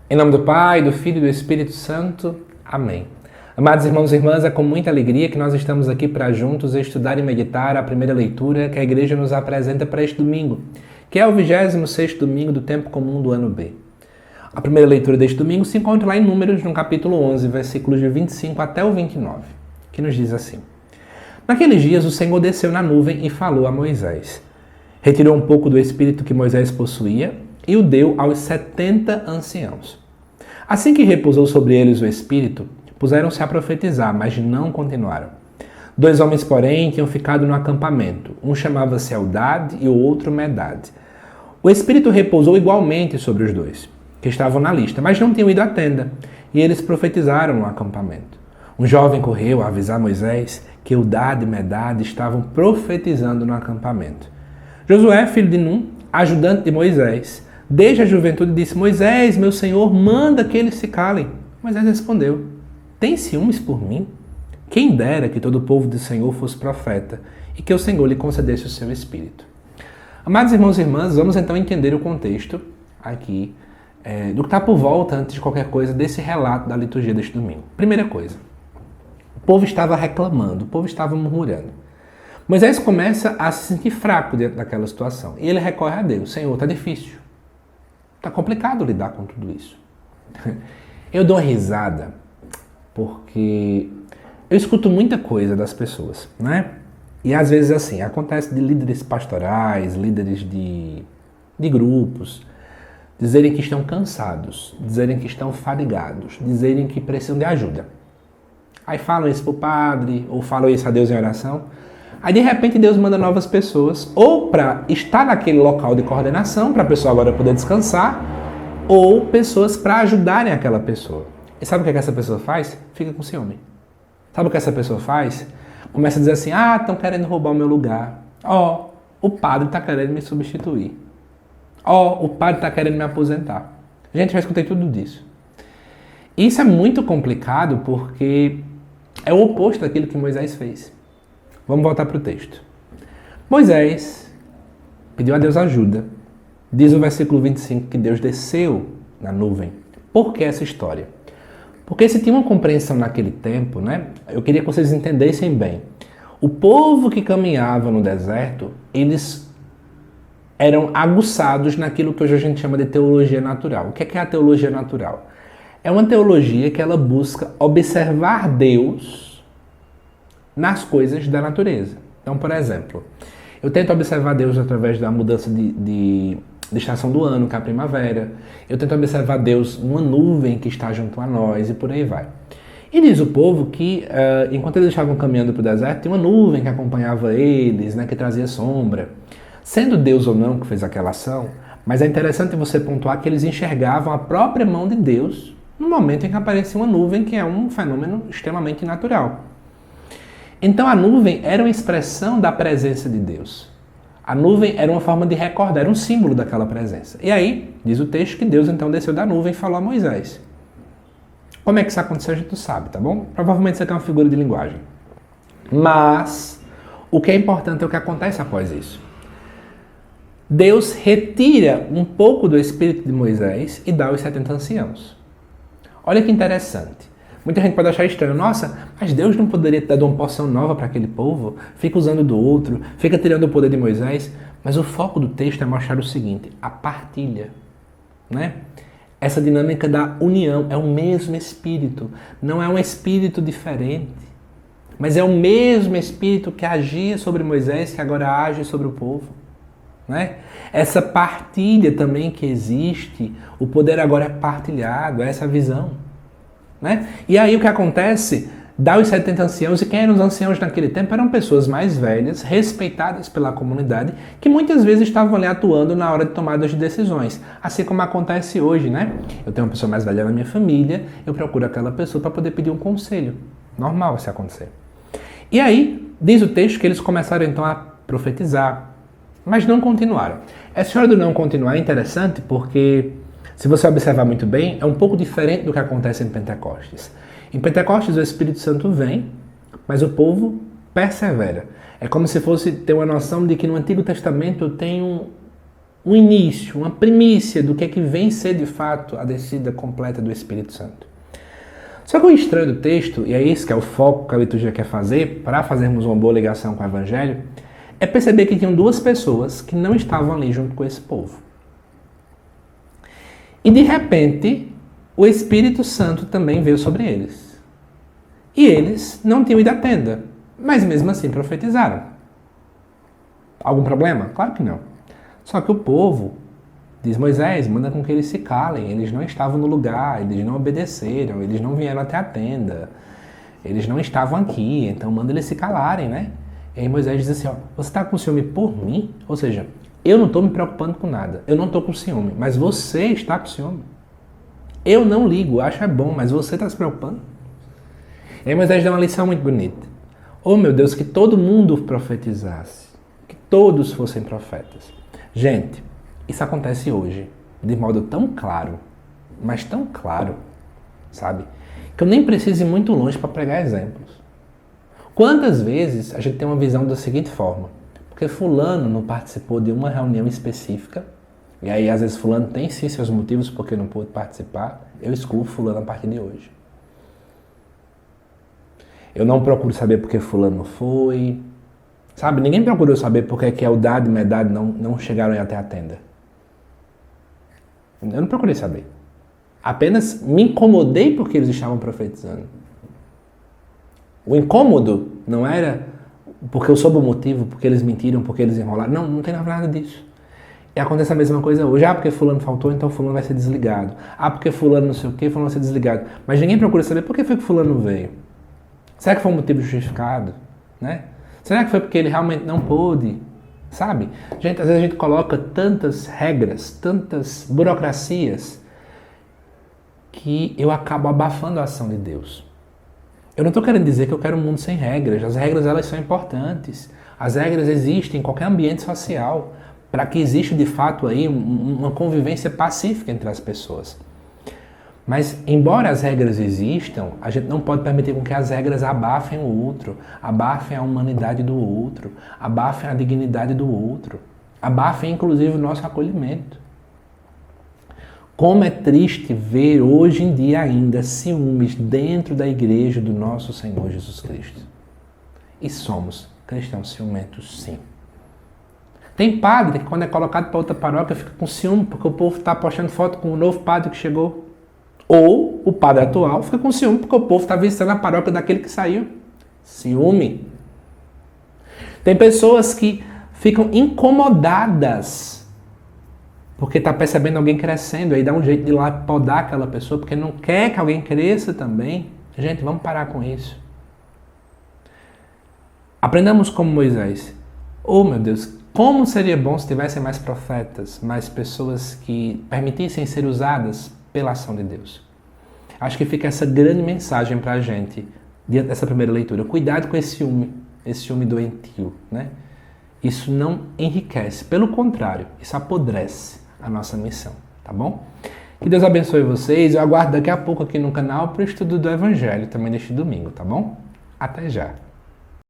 Em nome do Pai, do Filho e do Espírito Santo. Amém. Amados irmãos e irmãs, é com muita alegria que nós estamos aqui para juntos estudar e meditar a primeira leitura que a Igreja nos apresenta para este domingo, que é o 26º domingo do tempo comum do ano B. A primeira leitura deste domingo se encontra lá em Números, no capítulo 11, versículos de 25 até o 29, que nos diz assim: Naqueles dias o Senhor desceu na nuvem e falou a Moisés. Retirou um pouco do espírito que Moisés possuía e o deu aos 70 anciãos. Assim que repousou sobre eles o espírito, puseram-se a profetizar, mas não continuaram. 2 homens, porém, tinham ficado no acampamento. Um chamava-se Eldade e o outro Medade. O espírito repousou igualmente sobre os dois, que estavam na lista, mas não tinham ido à tenda, e eles profetizaram no acampamento. Um jovem correu a avisar Moisés que Eldade e Medade estavam profetizando no acampamento. Josué, filho de Num, ajudante de Moisés, desde a juventude disse: Moisés, meu senhor, manda que eles se calem. Moisés respondeu: Tem ciúmes por mim? Quem dera que todo o povo do Senhor fosse profeta e que o Senhor lhe concedesse o seu espírito. Amados irmãos e irmãs, vamos então entender o contexto aqui do que está por volta, antes de qualquer coisa, desse relato da liturgia deste domingo. Primeira coisa, o povo estava reclamando, o povo estava murmurando. Moisés começa a se sentir fraco diante daquela situação e ele recorre a Deus: Senhor, está difícil, está complicado lidar com tudo isso. Eu dou uma risada porque eu escuto muita coisa das pessoas, né? E às vezes assim, acontece de líderes pastorais, líderes de grupos, dizerem que estão cansados, dizerem que estão fadigados, dizerem que precisam de ajuda. Aí falam isso para o padre, ou falam isso a Deus em oração. Aí de repente Deus manda novas pessoas, ou para estar naquele local de coordenação, para a pessoa agora poder descansar, ou pessoas para ajudarem aquela pessoa. E sabe o que essa pessoa faz? Fica com ciúme. Sabe o que essa pessoa faz? Começa a dizer assim: estão querendo roubar o meu lugar. O padre está querendo me substituir. O padre está querendo me aposentar. Gente, já escutei tudo disso. Isso é muito complicado porque é o oposto daquilo que Moisés fez. Vamos voltar para o texto. Moisés pediu a Deus ajuda. Diz o versículo 25 que Deus desceu na nuvem. Por que essa história? Porque se tinha uma compreensão naquele tempo, né? Eu queria que vocês entendessem bem. O povo que caminhava no deserto, eles eram aguçados naquilo que hoje a gente chama de teologia natural. O que é a teologia natural? É uma teologia que ela busca observar Deus nas coisas da natureza. Então, por exemplo, eu tento observar Deus através da mudança de estação do ano, que é a primavera. Eu tento observar Deus numa nuvem que está junto a nós e por aí vai. E diz o povo que, enquanto eles estavam caminhando para o deserto, tinha uma nuvem que acompanhava eles, né, que trazia sombra. Sendo Deus ou não que fez aquela ação, mas é interessante você pontuar que eles enxergavam a própria mão de Deus no momento em que aparecia uma nuvem, que é um fenômeno extremamente natural. Então a nuvem era uma expressão da presença de Deus. A nuvem era uma forma de recordar, era um símbolo daquela presença. E aí, diz o texto que Deus então desceu da nuvem e falou a Moisés. Como é que isso aconteceu, a gente não sabe, tá bom? Provavelmente isso aqui é uma figura de linguagem. Mas o que é importante é o que acontece após isso. Deus retira um pouco do espírito de Moisés e dá aos 70 anciãos. Olha que interessante. Muita gente pode achar estranho. Nossa, mas Deus não poderia ter dado uma porção nova para aquele povo? Fica usando do outro, fica tirando o poder de Moisés. Mas o foco do texto é mostrar o seguinte: a partilha, né? Essa dinâmica da união, é o mesmo Espírito. Não é um Espírito diferente, mas é o mesmo Espírito que agia sobre Moisés, que agora age sobre o povo, né? Essa partilha também que existe, o poder agora é partilhado, é essa visão. Né? E aí o que acontece? Dá os 70 anciãos, e quem eram os anciãos naquele tempo? Eram pessoas mais velhas, respeitadas pela comunidade, que muitas vezes estavam ali atuando na hora de tomada de decisões. Assim como acontece hoje, né? Eu tenho uma pessoa mais velha na minha família, eu procuro aquela pessoa para poder pedir um conselho. Normal isso acontecer. E aí, diz o texto que eles começaram então a profetizar, mas não continuaram. Essa história do não continuar é interessante porque, se você observar muito bem, é um pouco diferente do que acontece em Pentecostes. Em Pentecostes o Espírito Santo vem, mas o povo persevera. É como se fosse ter uma noção de que no Antigo Testamento eu tenho um início, uma primícia do que é que vem ser de fato a descida completa do Espírito Santo. Só que o estranho do texto, e é isso que é o foco que a liturgia quer fazer, para fazermos uma boa ligação com o Evangelho, é perceber que tinham duas pessoas que não estavam ali junto com esse povo. E de repente, o Espírito Santo também veio sobre eles. E eles não tinham ido à tenda, mas mesmo assim profetizaram. Algum problema? Claro que não. Só que o povo diz: Moisés, manda com que eles se calem, eles não estavam no lugar, eles não obedeceram, eles não vieram até a tenda, eles não estavam aqui, então manda eles se calarem, né? E aí Moisés diz assim, ó, você está com ciúme por mim? Ou seja, eu não estou me preocupando com nada, eu não estou com ciúme, mas você está com ciúme. Eu não ligo, acho é bom, mas você está se preocupando? E aí Moisés dá uma lição muito bonita. Oh meu Deus, que todo mundo profetizasse, que todos fossem profetas. Gente, isso acontece hoje, de modo tão claro, mas tão claro, sabe? Que eu nem preciso ir muito longe para pregar exemplos. Quantas vezes a gente tem uma visão da seguinte forma, porque fulano não participou de uma reunião específica, e aí às vezes fulano tem sim seus motivos porque não pôde participar, eu excluo fulano a partir de hoje. Eu não procuro saber porque fulano foi, sabe? Ninguém procurou saber porque que Eldad e Medad não chegaram até a tenda. Eu não procurei saber. Apenas me incomodei porque eles estavam profetizando. O incômodo não era porque eu soube o motivo, porque eles mentiram, porque eles enrolaram. Não, não tem nada disso. E acontece a mesma coisa hoje. Ah, porque fulano faltou, então fulano vai ser desligado. Ah, porque fulano não sei o que, fulano vai ser desligado. Mas ninguém procura saber por que foi que fulano veio. Será que foi um motivo justificado? Né? Será que foi porque ele realmente não pôde? Sabe? Gente, às vezes a gente coloca tantas regras, tantas burocracias, que eu acabo abafando a ação de Deus. Eu não estou querendo dizer que eu quero um mundo sem regras. As regras, elas são importantes. As regras existem em qualquer ambiente social para que exista de fato aí uma convivência pacífica entre as pessoas. Mas, embora as regras existam, a gente não pode permitir com que as regras abafem o outro, abafem a humanidade do outro, abafem a dignidade do outro, abafem inclusive o nosso acolhimento. Como é triste ver hoje em dia ainda ciúmes dentro da igreja do nosso Senhor Jesus Cristo. E somos cristãos ciumentos, sim. Tem padre que quando é colocado para outra paróquia fica com ciúme porque o povo está postando foto com o novo padre que chegou. Ou o padre atual fica com ciúme porque o povo está visitando a paróquia daquele que saiu. Ciúme. Tem pessoas que ficam incomodadas porque está percebendo alguém crescendo, aí dá um jeito de ir lá podar aquela pessoa porque não quer que alguém cresça também. Gente, vamos parar com isso. Aprendamos como Moisés. Oh meu Deus, como seria bom se tivessem mais profetas, mais pessoas que permitissem ser usadas pela ação de Deus. Acho que fica essa grande mensagem para a gente diante dessa primeira leitura. Cuidado com esse ciúme doentio, né? Isso não enriquece, pelo contrário, isso apodrece a nossa missão, tá bom? Que Deus abençoe vocês. Eu aguardo daqui a pouco aqui no canal para o estudo do Evangelho, também neste domingo, tá bom? Até já!